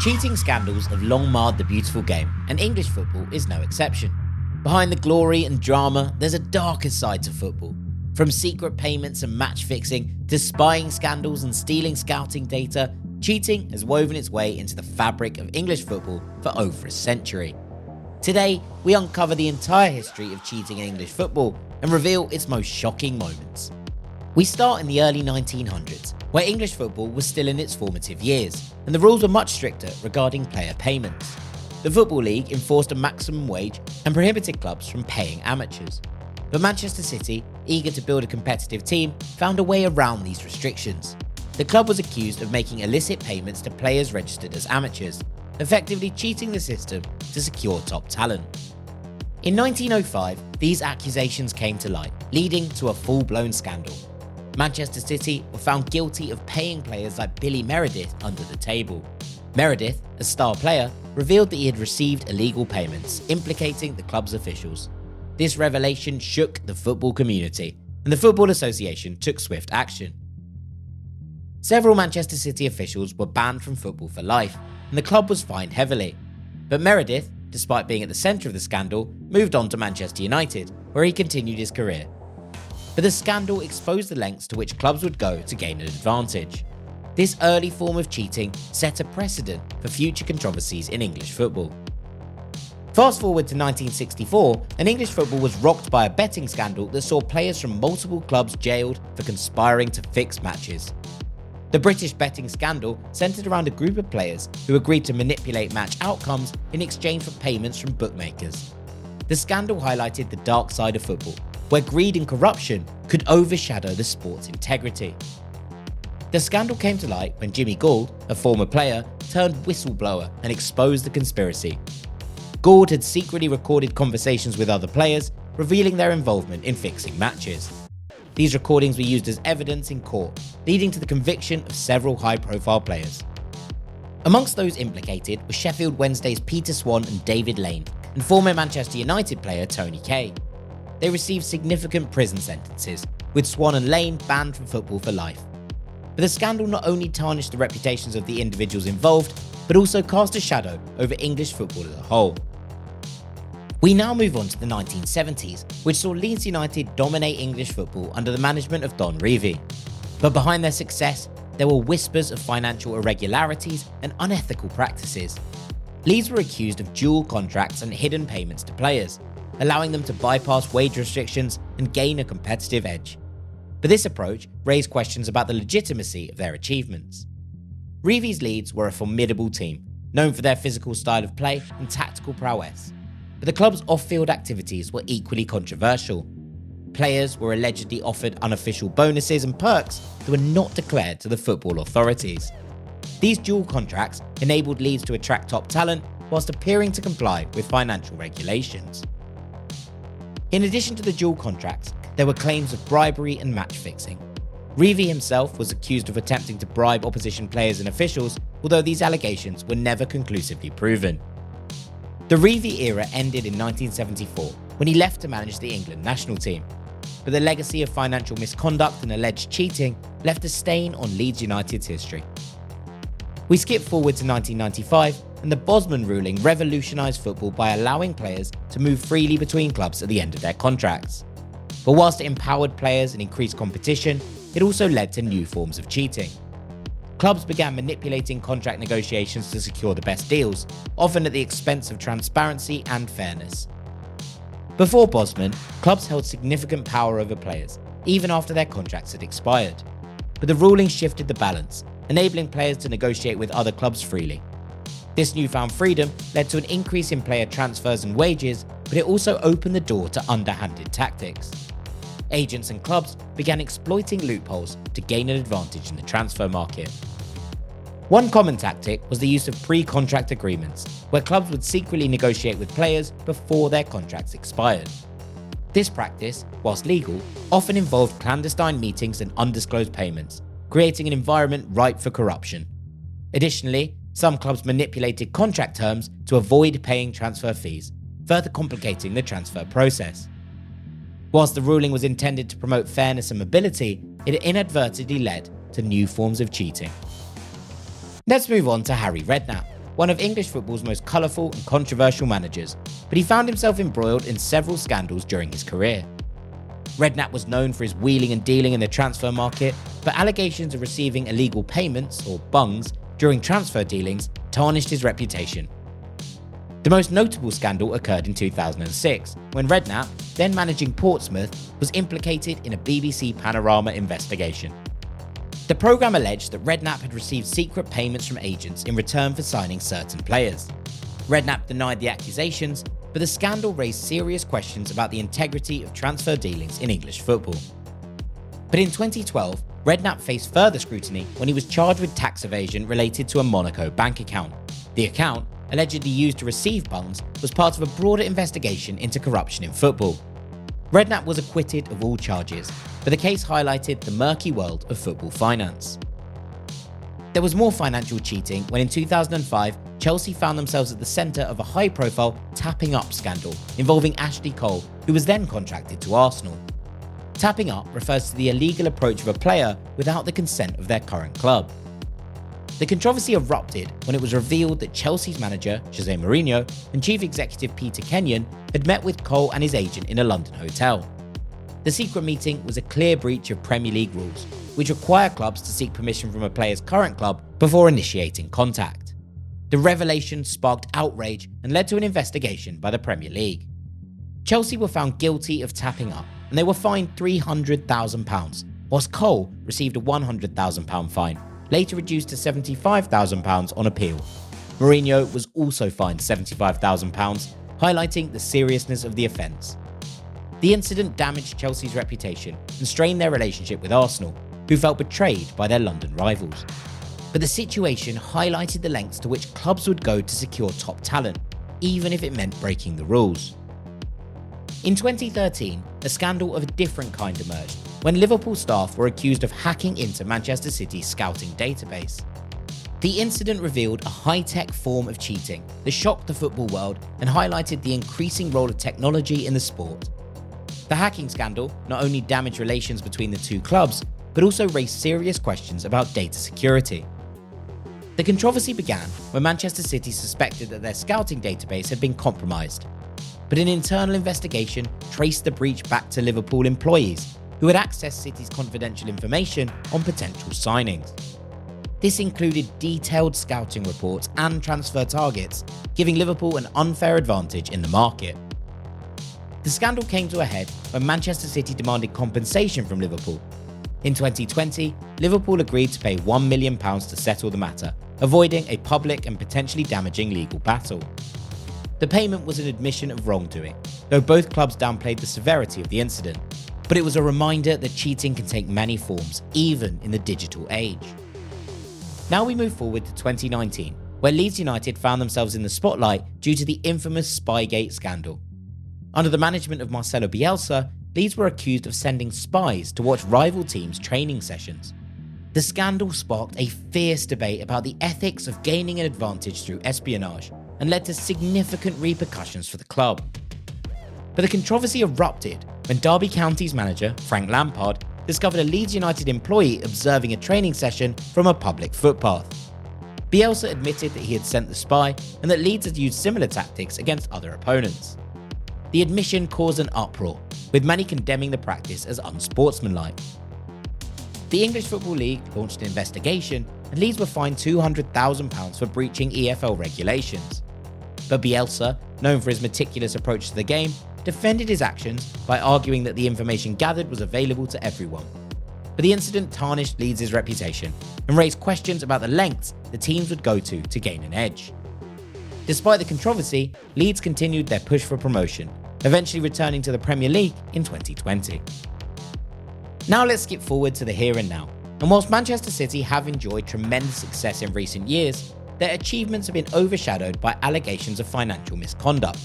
Cheating scandals have long marred the beautiful game, and English football is no exception. Behind the glory and drama, there's a darker side to football. From secret payments and match fixing to spying scandals and stealing scouting data, cheating has woven its way into the fabric of English football for over a century. Today, we uncover the entire history of cheating in English football and reveal its most shocking moments. We start in the early 1900s, where English football was still in its formative years, and the rules were much stricter regarding player payments. The Football League enforced a maximum wage and prohibited clubs from paying amateurs. But Manchester City, eager to build a competitive team, found a way around these restrictions. The club was accused of making illicit payments to players registered as amateurs, effectively cheating the system to secure top talent. In 1905, these accusations came to light, leading to a full-blown scandal. Manchester City were found guilty of paying players like Billy Meredith under the table. Meredith, a star player, revealed that he had received illegal payments, implicating the club's officials. This revelation shook the football community, and the Football Association took swift action. Several Manchester City officials were banned from football for life, and the club was fined heavily. But Meredith, despite being at the centre of the scandal, moved on to Manchester United, where he continued his career. But the scandal exposed the lengths to which clubs would go to gain an advantage. This early form of cheating set a precedent for future controversies in English football. Fast forward to 1964, and English football was rocked by a betting scandal that saw players from multiple clubs jailed for conspiring to fix matches. The British betting scandal centred around a group of players who agreed to manipulate match outcomes in exchange for payments from bookmakers. The scandal highlighted the dark side of football, where greed and corruption could overshadow the sport's integrity. The scandal came to light when Jimmy Gould, a former player, turned whistleblower and exposed the conspiracy. Gould had secretly recorded conversations with other players, revealing their involvement in fixing matches. These recordings were used as evidence in court, leading to the conviction of several high-profile players. Amongst those implicated were Sheffield Wednesday's Peter Swan and David Lane, and former Manchester United player Tony Kaye. They received significant prison sentences, with Swan and Lane banned from football for life. But the scandal not only tarnished the reputations of the individuals involved, but also cast a shadow over English football as a whole. We now move on to the 1970s, which saw Leeds United dominate English football under the management of Don Revie. But behind their success, there were whispers of financial irregularities and unethical practices. Leeds were accused of dual contracts and hidden payments to players, allowing them to bypass wage restrictions and gain a competitive edge. But this approach raised questions about the legitimacy of their achievements. Revie's Leeds were a formidable team, known for their physical style of play and tactical prowess. But the club's off-field activities were equally controversial. Players were allegedly offered unofficial bonuses and perks that were not declared to the football authorities. These dual contracts enabled Leeds to attract top talent whilst appearing to comply with financial regulations. In addition to the dual contracts, there were claims of bribery and match fixing. Revie himself was accused of attempting to bribe opposition players and officials, although these allegations were never conclusively proven. The Revie era ended in 1974 when he left to manage the England national team, but the legacy of financial misconduct and alleged cheating left a stain on Leeds United's history. We skip forward to 1995, and the Bosman ruling revolutionised football by allowing players to move freely between clubs at the end of their contracts. But whilst it empowered players and increased competition, it also led to new forms of cheating. Clubs began manipulating contract negotiations to secure the best deals, often at the expense of transparency and fairness. Before Bosman, clubs held significant power over players, even after their contracts had expired. But the ruling shifted the balance, enabling players to negotiate with other clubs freely. This newfound freedom led to an increase in player transfers and wages, but it also opened the door to underhanded tactics. Agents and clubs began exploiting loopholes to gain an advantage in the transfer market. One common tactic was the use of pre-contract agreements, where clubs would secretly negotiate with players before their contracts expired. This practice, whilst legal, often involved clandestine meetings and undisclosed payments, creating an environment ripe for corruption. Additionally, some clubs manipulated contract terms to avoid paying transfer fees, further complicating the transfer process. Whilst the ruling was intended to promote fairness and mobility, it inadvertently led to new forms of cheating. Let's move on to Harry Redknapp. one of English football's most colourful and controversial managers, but he found himself embroiled in several scandals during his career. Redknapp was known for his wheeling and dealing in the transfer market, but allegations of receiving illegal payments, or bungs, during transfer dealings tarnished his reputation. The most notable scandal occurred in 2006, when Redknapp, then managing Portsmouth, was implicated in a BBC Panorama investigation. The programme alleged that Redknapp had received secret payments from agents in return for signing certain players. Redknapp denied the accusations, but the scandal raised serious questions about the integrity of transfer dealings in English football. But in 2012, Redknapp faced further scrutiny when he was charged with tax evasion related to a Monaco bank account. The account, allegedly used to receive bungs, was part of a broader investigation into corruption in football. Redknapp was acquitted of all charges, but the case highlighted the murky world of football finance. There was more financial cheating when in 2005, Chelsea found themselves at the centre of a high-profile tapping up scandal involving Ashley Cole, who was then contracted to Arsenal. Tapping up refers to the illegal approach of a player without the consent of their current club. The controversy erupted when it was revealed that Chelsea's manager, Jose Mourinho, and chief executive Peter Kenyon had met with Cole and his agent in a London hotel. The secret meeting was a clear breach of Premier League rules, which require clubs to seek permission from a player's current club before initiating contact. The revelation sparked outrage and led to an investigation by the Premier League. Chelsea were found guilty of tapping up, and they were fined £300,000, whilst Cole received a £100,000 fine, later reduced to £75,000 on appeal. Mourinho was also fined £75,000, highlighting the seriousness of the offence. The incident damaged Chelsea's reputation and strained their relationship with Arsenal, who felt betrayed by their London rivals. But the situation highlighted the lengths to which clubs would go to secure top talent, even if it meant breaking the rules. In 2013, a scandal of a different kind emerged when Liverpool staff were accused of hacking into Manchester City's scouting database. The incident revealed a high-tech form of cheating that shocked the football world and highlighted the increasing role of technology in the sport. The hacking scandal not only damaged relations between the two clubs, but also raised serious questions about data security. The controversy began when Manchester City suspected that their scouting database had been compromised, but an internal investigation traced the breach back to Liverpool employees who had accessed City's confidential information on potential signings. This included detailed scouting reports and transfer targets, giving Liverpool an unfair advantage in the market. The scandal came to a head when Manchester City demanded compensation from Liverpool. In 2020, Liverpool agreed to pay £1 million to settle the matter, avoiding a public and potentially damaging legal battle. The payment was an admission of wrongdoing, though both clubs downplayed the severity of the incident, but it was a reminder that cheating can take many forms, even in the digital age. Now we move forward to 2019, where Leeds United found themselves in the spotlight due to the infamous Spygate scandal. Under the management of Marcelo Bielsa, Leeds were accused of sending spies to watch rival teams' training sessions. The scandal sparked a fierce debate about the ethics of gaining an advantage through espionage and led to significant repercussions for the club. But the controversy erupted when Derby County's manager, Frank Lampard, discovered a Leeds United employee observing a training session from a public footpath. Bielsa admitted that he had sent the spy and that Leeds had used similar tactics against other opponents. The admission caused an uproar, with many condemning the practice as unsportsmanlike. The English Football League launched an investigation and Leeds were fined £200,000 for breaching EFL regulations. But Bielsa, known for his meticulous approach to the game, defended his actions by arguing that the information gathered was available to everyone. But the incident tarnished Leeds' reputation and raised questions about the lengths the teams would go to gain an edge. Despite the controversy, Leeds continued their push for promotion, eventually returning to the Premier League in 2020. Now let's skip forward to the here and now, and whilst Manchester City have enjoyed tremendous success in recent years, their achievements have been overshadowed by allegations of financial misconduct.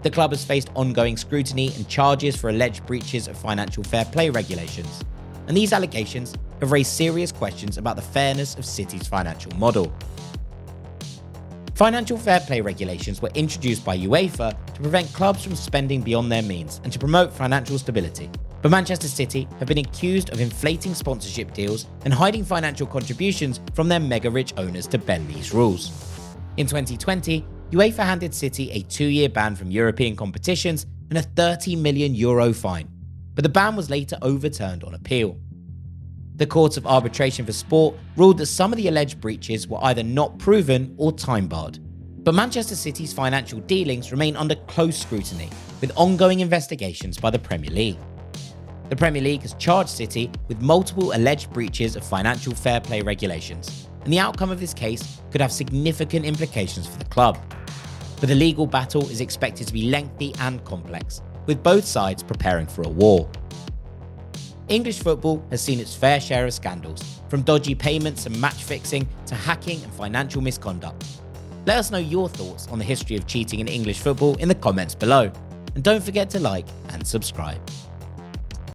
The club has faced ongoing scrutiny and charges for alleged breaches of financial fair play regulations, and these allegations have raised serious questions about the fairness of City's financial model. Financial fair play regulations were introduced by UEFA to prevent clubs from spending beyond their means and to promote financial stability. But Manchester City have been accused of inflating sponsorship deals and hiding financial contributions from their mega-rich owners to bend these rules. In 2020, UEFA handed City a 2-year ban from European competitions and a €30 million fine, but the ban was later overturned on appeal. The Court of Arbitration for Sport ruled that some of the alleged breaches were either not proven or time-barred. But Manchester City's financial dealings remain under close scrutiny, with ongoing investigations by the Premier League. The Premier League has charged City with multiple alleged breaches of financial fair play regulations, and the outcome of this case could have significant implications for the club. But the legal battle is expected to be lengthy and complex, with both sides preparing for a war. English football has seen its fair share of scandals, from dodgy payments and match fixing to hacking and financial misconduct. Let us know your thoughts on the history of cheating in English football in the comments below, and don't forget to like and subscribe.